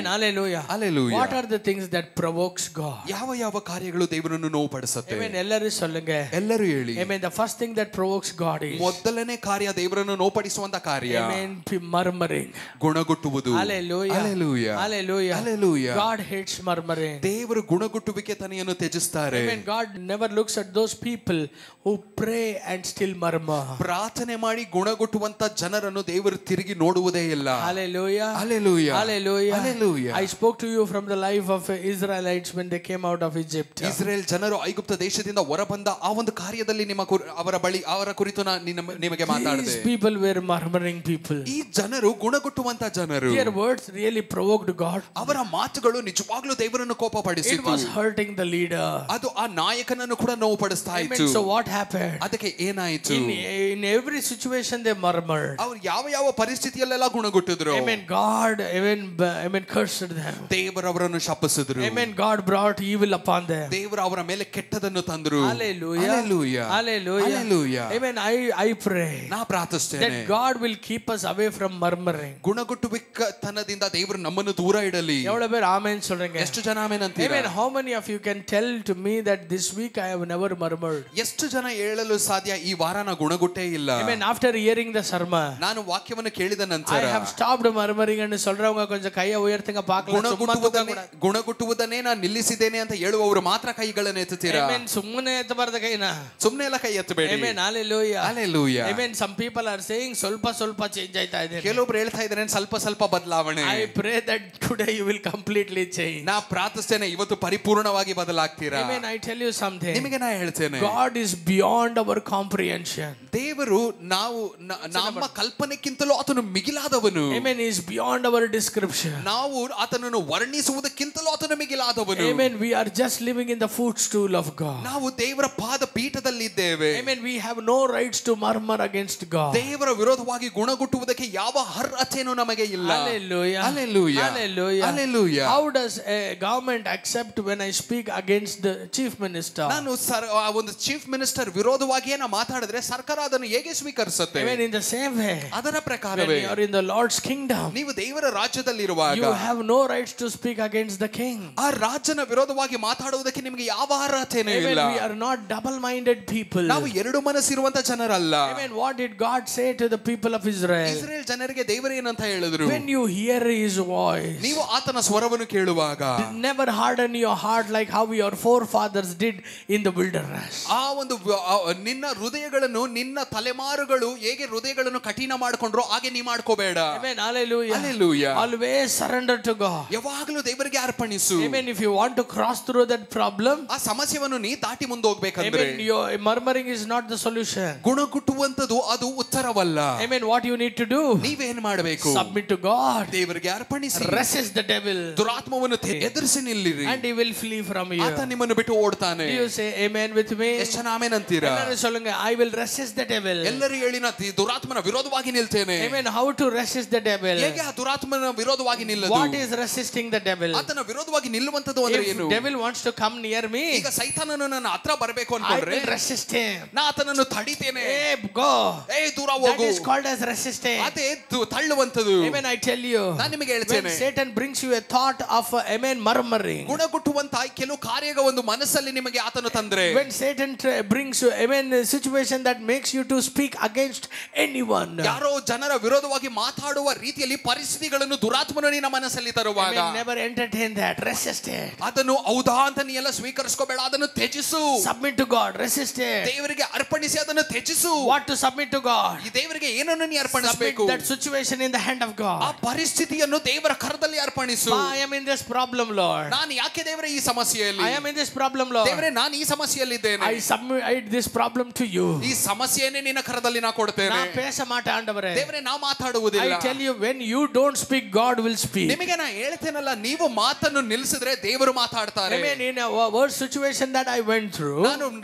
Amen. Hallelujah. Hallelujah. What are the things that provokes God? ಯಾವ ಕಾರ್ಯಗಳು ದೇವರನ್ನು ನೋವುಪಡಿಸುತ್ತೆ? Amen. ಎಲ್ಲರೂ சொல்லுங்க. ಎಲ್ಲರೂ ಹೇಳಿ. Amen. The first thing that provokes God is ಮೊದಲನೇ ಕಾರ್ಯ ದೇವರನ್ನು ನೋವುಪಡಿಸುವಂತ ಕಾರ್ಯ. Amen. Murmuring. ಗುಣಗುಟ್ಟುವುದು. Hallelujah. Hallelujah. Hallelujah. Hallelujah. God hates murmuring. ದೇವರು ಗುಣಗುಟ್ಟುವಿಕೆ ತನೆಯನ್ನು ತ್ಯಜಿಸುತ್ತಾರೆ. Amen. God never looks at those people who pray and still murmur. ಪ್ರಾರ್ಥನೆ ಮಾಡಿ ಗುಣಗುಟ್ಟುವಂತ ಜನರನ್ನು ದೇವರು ತಿರುಗಿ ನೋಡುವುದೇ ಇಲ್ಲ. Hallelujah. Hallelujah. Hallelujah. Hallelujah. I spoke to you from the life of Israelites when they came out of Egypt. Israel ಜನರು ಐಗುಪ್ತ ದೇಶದಿಂದ ಹೊರಬಂದ ಆ ಒಂದು ಕಾರ್ಯದಲ್ಲಿ ಅವರ ಕುರಿತು ನಿಮಗೆ ಮಾತಾಡಿದೆ. These people were murmuring people. ಈ ಜನರು ಗುಣಗುಟ್ಟುವಂತ ಜನರು. Their words really provoked God. ಅವರ ಮಾತುಗಳು ನಿಜವಾಗ್ಲೂ ದೇವರನ್ನು ಕೋಪಪಡಿಸಿತು. It was hurting the leader. ಅದು ಆ ನಾಯಕನನ್ನು ಕೂಡ ನೋವುಪಡಿಸ್ತಾ ಇತ್ತು. So what happened? ಅದಕ್ಕೆ ಏನಾಯಿತು? In every situation they murmured. ಅವರು ಯಾವ ಪರಿಸ್ಥಿತಿಯಲ್ಲೆಲ್ಲ ಗುಣಗುಟ್ಟಿದ್ರು. Amen. God amen cursed them. ದೇವರು ಅವರನ್ನು ಶಪಿಸಿದ್ರು. Amen. God brought evil upon them. ದೇವರು ಅವರ ಮೇಲೆ ಕೆಟ್ಟದನ್ನು ತಂದರು. Hallelujah. Hallelujah. Hallelujah. Hallelujah. Amen. I pray ನಾ ಪ್ರಾರ್ಥಿಸುತ್ತೇನೆ that God will keep us away from murmuring. ಗುಣಗುಟ್ಟುವಿಕೆತನದಿಂದ ದೇವರು ನಮ್ಮನ್ನು ದೂರ ಇಡಲಿ. எவ்வளவு பேர் ஆமென் சொல்றீங்க? ಎಷ್ಟು ಜನ ಆಮೆನ್ ಅಂತೀರಾ? Amen. How many of you can tell to me that this week I have never murmured? ಎಷ್ಟು ಜನ ಹೇಳಲು ಸಾಧ್ಯ ಈ ವಾರ ನಾನು ಗುಣಗುಟ್ಟೇ ಇಲ್ಲ? Amen. After hearing the sermon, ನಾನು ವಾಕ್ಯವನ್ನು ಕೇಳಿದ ನಂತರ I have stopped murmuring and சொல்றவங்க கொஞ்சம் கையை உயர்த்துங்க பார்க்கலாம். ಗುಣಗುಟ್ಟುವುದನ್ನೇ ನಾನು ನಿಲ್ಲಿಸಿದ್ದೇನೆ ಅಂತ ಹೇಳುವವರು ಮಾತ್ರ ಕೈಗಳನ್ನು ಎತ್ತುತ್ತೀರಾ? Amen. ಸುಮ್ಮನೆ ಎತ್ತಬಾರದು ಕೈನಾ. ಸುಮ್ಮನೆ ಎಲ್ಲ ಕೈ ಎತ್ತಬೇಡಿ. Amen. Hallelujah. Hallelujah. Amen. Some people are saying ಸ್ವಲ್ಪ ಚೇಂಜ್ ಆಯ್ತಾ ಇದೆ. ಕೆಲವೊಬ್ರು ಹೇಳ್ತಾ ಇದ್ದಾರೆ ಸ್ವಲ್ಪ ಬದಲಾವಣೆ. I pray that today you will completely change. ನಾ ಪ್ರಾರ್ಥಿಸ್ತೇನೆ ಇವತ್ತು ಪರಿಪೂರ್ಣವಾಗಿ ಬದಲಾಗ್ತೀರಾ? Amen. I tell you something. ನಿಮಗೆ ನಾ ಹೇಳ್ತೇನೆ, God is beyond our comprehension. ದೇವರು ನಮ್ಮ ಕಲ್ಪನೆಗಿಂತಲೂ ಆತನು ಮಿಗಿಲಾದವನು. Amen. He is beyond our description. ನಾವು ಆತನನ್ನು ವರ್ಣಿಸುವುದಕ್ಕಿಂತಲೂ ಆತನು ಮಿಗಿಲಾದವನು. Amen. We are just living in the footstool of God. ನಾವು ದೇವರ ಪಾದ ಪೀಠದಲ್ಲಿ ಇದ್ದೇವೆ. Amen. We have no rights to murmur against God. ದೇವರ ವಿರೋಧವಾಗಿ ಗುಣಗುಟ್ಟುವುದಕ್ಕೆ ಯಾವ ಅರ್ಹತೆಯೂ ನಮಗೆ ಇಲ್ಲ. Hallelujah. Hallelujah. Hallelujah. Hallelujah. How does a government accept when I speak against the chief minister? ನಾನು ಒಂದು ಚೀಫ್ ಮಿನಿಸ್ಟರ್ ವಿರೋಧವಾಗಿ ನಾನು ಮಾತಾಡಿದ್ರೆ ಸರ್ಕಾರ ಅದನ್ನು ಹೇಗೆ ಸ್ವೀಕರಿಸುತ್ತೆ? Amen. In the same way, ಅದರ ಪ್ರಕಾರವೇ when you are in the Lord's kingdom, ನೀವು ದೇವರ ರಾಜ್ಯದಲ್ಲಿ ಇರುವಾಗ you have no rights to speak against the king. ಆ ರಾಜನ ವಿರೋಧವಾಗಿ ಮಾತಾಡುವುದಕ್ಕೆ ನಿಮಗೆ ಯಾವ ಅರ್ಹತೆಯೂ ಇಲ್ಲ. We are not double-minded people. ನಾವು ಎರಡು ಮನಸ್ಸಿರುವಂತ ಜನರಲ್ಲ. Amen. What did God say to the people of Israel? Israel ಜನರಿಗೆ ದೇವರು ಏನಂತ ಹೇಳಿದ್ರು? When you hear his voice, ನೀವು ಆತನ ಸ್ವರವನ್ನು ಕೇಳುವಾಗ never harden your heart like how your forefathers did in the wilderness. ಆ ಒಂದು ನಿನ್ನ ಹೃದಯಗಳನ್ನು ನಿನ್ನ ತಲೆಮಾರುಗಳು ಹೇಗೆ ಹೃದಯಗಳನ್ನು ಕಠಿಣ ಮಾಡಿಕೊಂಡ್ರೋ ಹಾಗೆ ನೀ ಮಾಡ್ಕೋಬೇಡ. Amen. Hallelujah. Hallelujah. Always surrender to God. ಯಾವಾಗಲೂ ದೇವರಿಗೆ ಅರ್ಪಣಿಸು. Amen. If you want to cross through that problem, ಆ ಸಮಸ್ಯೆಯನ್ನು ನೀ ದಾಟಿ ಮುಂದೆ ಹೋಗಬೇಕಂದ್ರೆ, amen, your murmuring is not the solution. ಗುಣಗುಟ್ಟುವಂತದ್ದು ಅದು ಉತ್ತರವಲ್ಲ. Amen. What you need to do? ನೀವೇನು ಮಾಡಬೇಕು? Submit to God. ದೇವರಿಗೆ ಅರ್ಪಣಿಸಿ. Resist the devil. ದುರಾತ್ಮವನ್ನು ಎದುರಿಸಿ ನಿಲ್ಲಿರಿ. And he will flee from you. ಆತ ನಿಮ್ಮನ್ನು ಬಿಟ್ಟು ಓಡ್ತಾನೆ. Do you say amen with me? ಎಷ್ಟು ಜನ ಆಮೆನ್ ಅಂತೀರಾ? ಎಲ್ಲರೂ சொல்லுங்க, I will resist the devil. ಎಲ್ಲರೂ ಹೇಳಿ ನಾ ದುರಾತ್ಮನ ವಿರೋಧವಾಗಿ ನಿಲ್ತೇನೆ. Amen. How to resist the devil? ಹೇಗೆ ಆ ದುರಾತ್ಮನ ವಿರೋಧವಾಗಿ ನಿಲ್ಲೋದು? What is resisting the devil? ಆತನ ವಿರೋಧವಾಗಿ ನಿಲ್ಲುವಂತದ್ದು ಅಂದ್ರೆ ಏನು? If devil wants to come near me, ಈಗ ಸೈತಾನನು ನನ್ನ ಹತ್ರ ಬರಬೇಕು I ಅನ್ಕೊಂಡ್ರೆ will resist him. ನಾ ಆತನನ್ನು ತಡಿತೇನೆ. Hey, go. ದೂರ ಹೋಗು. That is called as resisting. ಅದೇ ತಳ್ಳುವಂತದ್ದು. Amen. I tell you, ನಾನು ನಿಮಗೆ ಹೇಳ್ತೇನೆ, when Satan brings you a thought of amen murmuring, ಗುಣಗುಟ್ಟುವಂತ ಕೆಲವು ಕಾರ್ಯಗ ಒಂದು ಮನಸ್ಸಲ್ಲಿ ನಿಮಗೆ ಆತನು ತಂದ್ರೆ, when Satan brings you amen a situation that makes you to speak against anyone, ಯಾರೋ ಜನರ ವಿರೋಧವಾಗಿ ಮಾತಾಡುವ ರೀತಿಯಲ್ಲಿ ಪರಿಸ್ಥಿತಿಗಳನ್ನು ದುರಾತ್ಮನು ನಿನ್ನ ಮನಸ್ಸಲ್ಲಿ ತರುವಾಗ, amen, never entertain that. Resist it. ಅದನ್ನು ಹೌದಾ ಅಂತ ನೀ ಎಲ್ಲ ಸ್ವೀಕರಿಸ್ಕೋಬೇಡ. ಅದನ್ನು ತ್ಯಜಿಸು. Submit to God. Resist it. ದೇವರಿಗೆ ಅರ್ಪಣಿಸಿ ಅದನ್ನು ತ್ಯಜಿಸು. What to submit to God? ಈ ದೇವರಿಗೆ ಏನನ್ನು ನೀ ಅರ್ಪಣಿಸಬೇಕು? Submit that situation in the hand of God. ಆ ಪರಿಸ್ಥಿತಿಯನ್ನು ದೇವರ ಕರದಲ್ಲಿ ಅರ್ಪಣಿಸು. I am in this problem, Lord. ನಾನು ಯಾಕೆ ದೇವರೇ ಈ ಸಮಸ್ಯೆಯಲ್ಲಿ? I am in this problem, Lord. ದೇವರೇ ನಾನು ಈ ಸಮಸ್ಯೆಯಲ್ಲಿ ಇದ್ದೇನೆ. I submit this problem to you. ಈ ಸಮಸ್ಯೆಯನ್ನೇ ನಿನ್ನ ಕರದಲ್ಲಿ ನಾನು ಕೊಡ್ತೇನೆ. ನಾ ಪೇಸ ಮಾಟೆ ಆಂಡವರೇ. ದೇವರೇ ನಾ ಮಾತಾಡುವುದಿಲ್ಲ. I tell you, when you don't speak, God will speak. ನಿಮಗೆ ನಾ ಹೇಳ್ತೇನಲ್ಲ, ನೀವು ಮಾತನ್ನು ನಿಲ್ಲಿಸಿದ್ರೆ ದೇವರು ಮಾತಾಡ್ತಾರೆ. Amen. In a worst situation that I went through,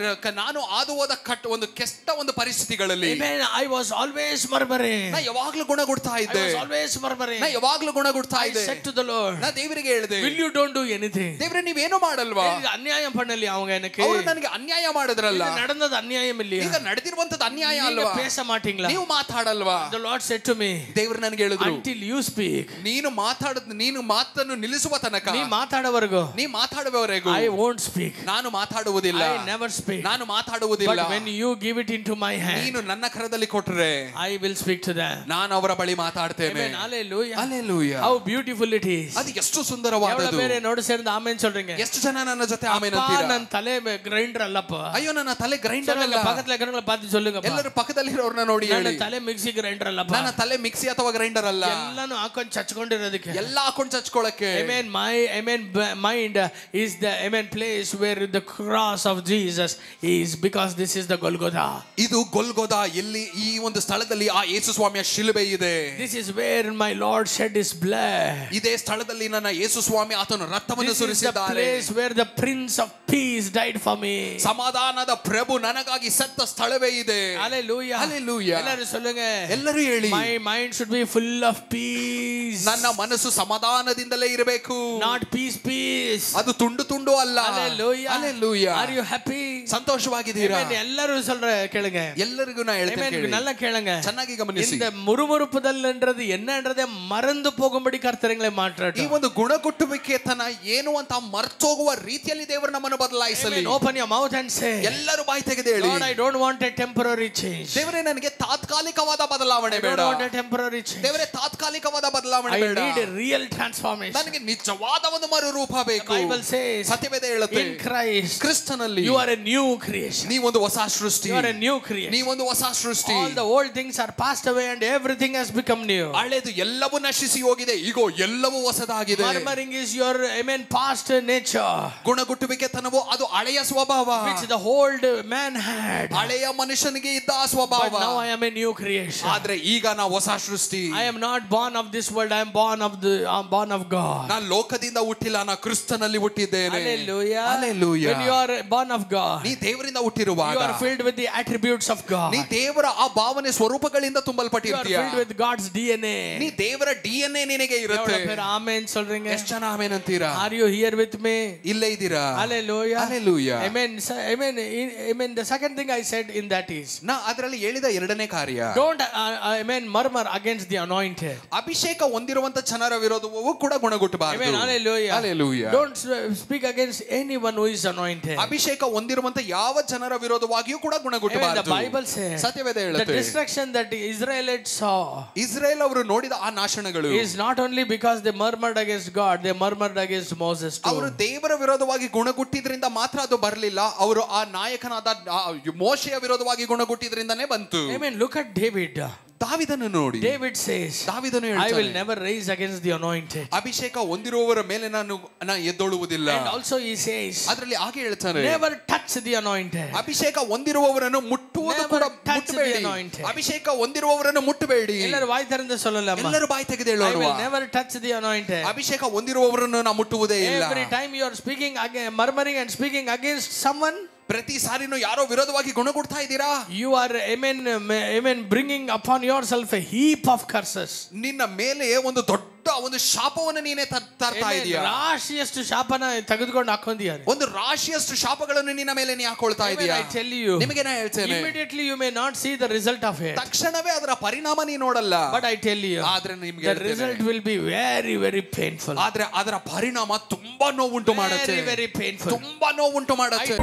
ನಾನು ಹಾದು ಹೋದ ಒಂದು ಕೆಟ್ಟ ಒಂದು ಪರಿಸ್ಥಿತಿಗಳಲ್ಲಿ, amen, I was always murmuring. ನಾ ಯಾವಾಗಲೂ ಗುಣಗುಡ್ತಾ ಇದ್ದೆ. I was always murmuring. ನಾ ಯಾವಾಗಲೂ ಗುಣಗುಡ್ತಾ ಇದ್ದೆ. I said to the Lord, ನಾ ದೇವರಿಗೆ ಹೇಳಿದೆ, will you don't do anything? ದೇವರೇ ನೀವೇನು ಮಾಡಲ್ವಾ? ಅನ್ಯಾಯ பண்ணಲಿ அவங்க எனக்கு. ಅವರು ನನಗೆ ಅನ್ಯಾಯ ಮಾಡಿದ್ರಲ್ಲ. நடந்தது ಅನ್ಯಾயம் இல்லையா? ಈಗ ನಡೆದಿರುವಂತದ್ದು ಅನ್ಯಾಯ ಅಲ್ವಾ? ನೀವು ಪೇಸ ಮಾಟಿಂಗ್ಲಾ? ನೀವು ಮಾತಾಡಲ್ವಾ? The Lord said to me, ದೇವರು ನನಗೆ ಹೇಳಿದ್ರು, until you speak, ನೀನು ಮಾತಾಡದ ನೀನು ಮಾತನ್ನು ನಿಲ್ಲಿಸುವ ತನಕ, ನೀ ಮಾತಾಡೋವರೆಗೂ, ನೀ ಮಾತಾಡುವವರೆಗೂ I won't speak. ನಾನು ಮಾತಾಡುವುದಿಲ್ಲ. I never speak. ನಾನು ಮಾತಾಡುವುದಿಲ್ಲ. But when you give it into my hand, ನೀನು ನನ್ನ ಕರದಲ್ಲಿ ಕೊಟ್ಟರೆ I will speak to them. ನಾನು ಅವರ ಬಳಿ ಮಾತಾಡ್ತೇನೆ. Amen. Hallelujah. Hallelujah. How beautiful it is. ಅದು ಎಷ್ಟು ಸುಂದರವಾದದ್ದು. ಬೇರೆ ನೋಡಿ ಸೇರಿದ ಆಮೇನ್ சொல்றீங்க. ಎಷ್ಟು ಜನ ನನ್ನ ಜೊತೆ ಆಮೇನ್ ಅಂತೀರಾ? ನನ್ನ ತಲೆ ಗ್ರೈಂಡರ್ ಅಲ್ಲಪ್ಪ. ಅಯ್ಯೋ ನನ್ನ ತಲೆ ಗ್ರೈಂಡರ್ ಅಲ್ಲ. ಪಕ್ಕದಲ್ಲಿ ಇರೋರನ್ನ பார்த்து சொல்லுங்க. ಎಲ್ಲರೂ ಪಕ್ಕದಲ್ಲಿರೋರನ್ನ ನೋಡಿ ಹೇಳಿ. ನನ್ನ ತಲೆ ಮಿಕ್ಸಿ ಗ್ರೈಂಡರ್ ಅಲ್ಲಪ್ಪ. ನನ್ನ ತಲೆ ಮಿಕ್ಸಿ ಅಥವಾ ಗ್ರೈಂಡರ್ ಅಲ್ಲ. ಎಲ್ಲಾನು ಹಾಕೊಂಡು ಚಚ್ಕೊಂಡಿರೋದಕ್ಕೆ. ಎಲ್ಲ ಹಾಕೊಂಡು ಚಚ್ಕೊಳ್ಳಕ್ಕೆ. Amen. My mind is the place where the cross of Jesus is, because this is the Golgotha. ಇದು ಗೊಲ್ಗೊಥಾ, ಎಲ್ಲಿ ಈ ಒಂದು ಸ್ಥಳದಲ್ಲಿ ಆ ಯೇಸು ಸ್ವಾಮಿಯ ಶಿಲುಬೆ ಇದೆ. This is where my Lord shed his blood. ಇದೇ ಸ್ಥಳದಲ್ಲಿ ನನ್ನ ಯೇಸು ಸ್ವಾಮಿ ಆತನ ರಕ್ತವನ್ನು ಸುರಿಸಿದ್ದಾರೆ. This is the place where the Prince of Peace died for me. ಸಮಾಧಾನದ ಪ್ರಭು ನನಗಾಗಿ ಸತ್ತ ಸ್ಥಳವೇ ಇದೆ. Hallelujah. Hallelujah. ಎಲ್ಲರೂ சொல்லுங்க. ಎಲ್ಲರೂ ಹೇಳಿ. My mind should be full of peace. ನನ್ನ ಮನಸ್ಸು ಸಮಾಧಾನದಿಂದಲೇ ಇರಬೇಕು. Not peace. ಅದು ತುಂಡು ತುಂಡು ಅಲ್ಲ. Hallelujah. Hallelujah. Are you happy? ಸಂತೋಷವಾಗಿದ್ದೀರಾ? ಎಲ್ಲರೂ சொல்ற ಕೇளுங்க. ಎಲ್ಲರಿಗೂ ನಾನು ಹೇಳ್ತೇನೆ ಕೇಳಿ. நல்லா கேளுங்க. ಚೆನ್ನಾಗಿ ಗಮನಿಸಿ. இந்த முறுமுறுப்புதல்ன்றது என்னன்றதை மறந்து போகும்படி கர்த்தரங்களை மாற்றட்டும். ಈ ಒಂದು ಗುಣಗುಟ್ಟುವಿಕೆತನ ಏನು ಅಂತ ಮರ್ತೋಗುವ ರೀತಿಯಲ್ಲಿ ದೇವರು ನಮ್ಮನ್ನು ಬದಲಾಯಿಸಲಿ. Open your mouth and say. ಎಲ್ಲರೂ ಬಾಯಿ ತೆಗೆದು ಹೇಳಿ. Lord, I don't want a temporary change. ದೇವರೇ ನನಗೆ ತಾತ್ಕಾಲಿಕವಾದ ಬದಲಾವಣೆ ಬೇಡ. I don't want a temporary change. ದೇವರೇ ತಾತ್ಕಾಲಿಕವಾದ ಬದಲಾವಣೆ ಬೇಡ. I need a real transformation. ನನಗೆ ನಿಜವಾದ ಒಂದು ಮರುರೂಪ ಬೇಕು. The Bible says, ಸತ್ಯವೇದ ಹೇಳುತ್ತೆ, in Christ, ಕ್ರಿಸ್ತನಲ್ಲಿ you are a new creation. ನೀವೊಂದು ಹೊಸ ಸೃಷ್ಟಿ. You are a new creation. ನೀವೊಂದು ಹೊಸ ಸೃಷ್ಟಿ. All the old things are passed away and everything has become new. ಹಳೆದು ಎಲ್ಲವೂ ನಶಿಸಿ ಹೋಗಿದೆ, ಈಗ ಎಲ್ಲವೂ ಹೊಸದಾಗಿದೆ. Murmuring is your past nature. ಗುಣಗುಟ್ಟುವಿಕೆತನವು ಅದು ಹಳೆಯ ಸ್ವಭಾವ, which the old man had. ಹಳೆಯ ಮನುಷ್ಯನಿಗೆ ಇದ್ದ ಆ ಸ್ವಭಾವ. But now I am a new creation. ಆದ್ರೆ ಈಗ ನಾನು ಹೊಸ ಸೃಷ್ಟಿ. I am not born of this world, I am born of God. ನಾನು ಲೋಕದಿಂದ ಹುಟ್ಟಿಲ್ಲ, ನಾನು ಕ್ರಿಸ್ತನಲ್ಲಿ ಹುಟ್ಟಿದ್ದೇನೆ. Hallelujah. Hallelujah. When you are born of God, ನೀ ದೇವರಿಂದ ಹುಟ್ಟಿರುವಾಗ you are filled with the attributes of God. ನೀ ದೇವರ ಆ ಭಾವನೆ ಸ್ವರೂಪಗಳಿಂದ ತುಂಬಲ್ಪಟ್ಟಿರ್ತೀಯ. You are filled with God's DNA. ನೀ ದೇವರ DNA ನಿನಗೆ ಇರುತ್ತೆ. ಆಮೆನ್ சொல்றீங்க. ಎಷ್ಟು ಜನ ಆಮೆನ್ ಅಂತೀರಾ? Are you here with me? ಇಲ್ಲೇ ಇದ್ದೀರಾ? Hallelujah. Hallelujah. Amen. The second thing I said in that is, ನಾ ಅದರಲ್ಲಿ ಹೇಳಿದ ಎರಡನೇ ಕಾರ್ಯ, don't murmur against the anointed. ಅಭಿಷೇಕ ಹೊಂದಿರುವಂತ ಜನರ ವಿರೋಧವೂ ಕೂಡ ಗುಣಗುಟ್ಟಬಾರದು. Amen. Hallelujah. Hallelujah. Don't speak against anyone who is anointed. ಅಭಿಷೇಕ ಹೊಂದಿರುವಂತ ಯಾವ ಜನರ ವಿರೋಧವಾಗಿಯೂ ಕೂಡ ಗುಣಗುಟ್ಟಬಾರದು. The Bible says, ಸತ್ಯವೇದ ಹೇಳುತ್ತೆ, the destruction that the Israelites saw, Israel ಅವರು ನೋಡಿದ ಆ ನಾಶನಗಳು, is not only because they murmured against God, they murmured against Moses too. ಅವರು ದೇವರ ವಿರೋಧವಾಗಿ ಗುಣಗುಟ್ಟಿದ್ರಿಂದ ಮಾತ್ರ ಅದು ಬರಲಿಲ್ಲ, ಅವರು ಆ ನಾಯಕನಾದ ಮೋಶೆಯ ವಿರೋಧವಾಗಿ ಗುಣಗುಟ್ಟಿದ್ರಿಂದನೇ ಬಂತು. Amen. Look at David. ದಾವಿದನು ನೋಡಿ. David says, ದಾವಿದನು I will never raise against the anointed. ಅಭಿಷೇಕ ಹೊಂದಿರುವವರ ಮೇಲೆ ನಾನು ಎದ್ದೊಳುವುದಿಲ್ಲ. And also he says, ಅದರಲ್ಲಿ ಹಾಗೆ ಹೇಳ್ತಾನೆ, never touch the anointed. ಅಭಿಷೇಕ ಹೊಂದಿರುವವರನ್ನು ಮುಟ್ಟುವುದು ಕೂಡ ಮುಟ್ಟಬೇಡಿ. ಅಭಿಷೇಕ ಹೊಂದಿರುವವರನ್ನು ಮುಟ್ಟಬೇಡಿ. ಎಲ್ಲರೂ ಬಾಯಿ ತೆರೆದು சொல்லலாமா? ಎಲ್ಲರೂ ಬಾಯಿ ತೆಗೆದು ಹೇಳೋಣ, I will never touch the anointed. ಅಭಿಷೇಕ ಹೊಂದಿರುವವರನ್ನು ನಾನು ಮುಟ್ಟುವುದೇ ಇಲ್ಲ. Every time you are speaking murmuring and speaking against someone, ಪ್ರತಿ ಸಾರಿನೂ ಯಾರೋ ವಿರೋಧವಾಗಿ ಗುಣಗುಡ್ತಾ ಇದ್ದೀರಾ, you are bringing upon yourself a heap of curses. ನಿನ್ನ ಮೇಲೆ ಒಂದು ದೊಡ್ಡ ಒಂದು ಶಾಪವನ್ನು ನೀನೇ ತರ್ತಾ ಇದೀಯಾ. ರಾಶಿಯಷ್ಟು ಶಾಪನ ತೆಗೆದುಕೊಂಡು ಹಾಕೊಂಡಿದ್ದಾರೆ. ಒಂದು ರಾಶಿಯಷ್ಟು ಶಾಪಗಳನ್ನು ನಿನ್ನ ಮೇಲೆ ನೀ ಹಾಕೊಳ್ತಾ ಇದೀಯಾ. I tell you, ನಿಮಗೆ ನಾ ಹೇಳ್ತೇನೆ, immediately you may not see the result of it. ತಕ್ಷಣವೇ ಅದರ ಪರಿಣಾಮ ನೀ ನೋಡಲ್ಲ. But I tell you, ಆದ್ರೆ ನಿಮಗೆ the result will be very very painful. ಆದ್ರೆ ಅದರ ಪರಿಣಾಮ ತುಂಬಾ ನೋವುಂಟು ಮಾಡುತ್ತೆ. Very very painful. ತುಂಬಾ ನೋವುಂಟು ಮಾಡುತ್ತೆ.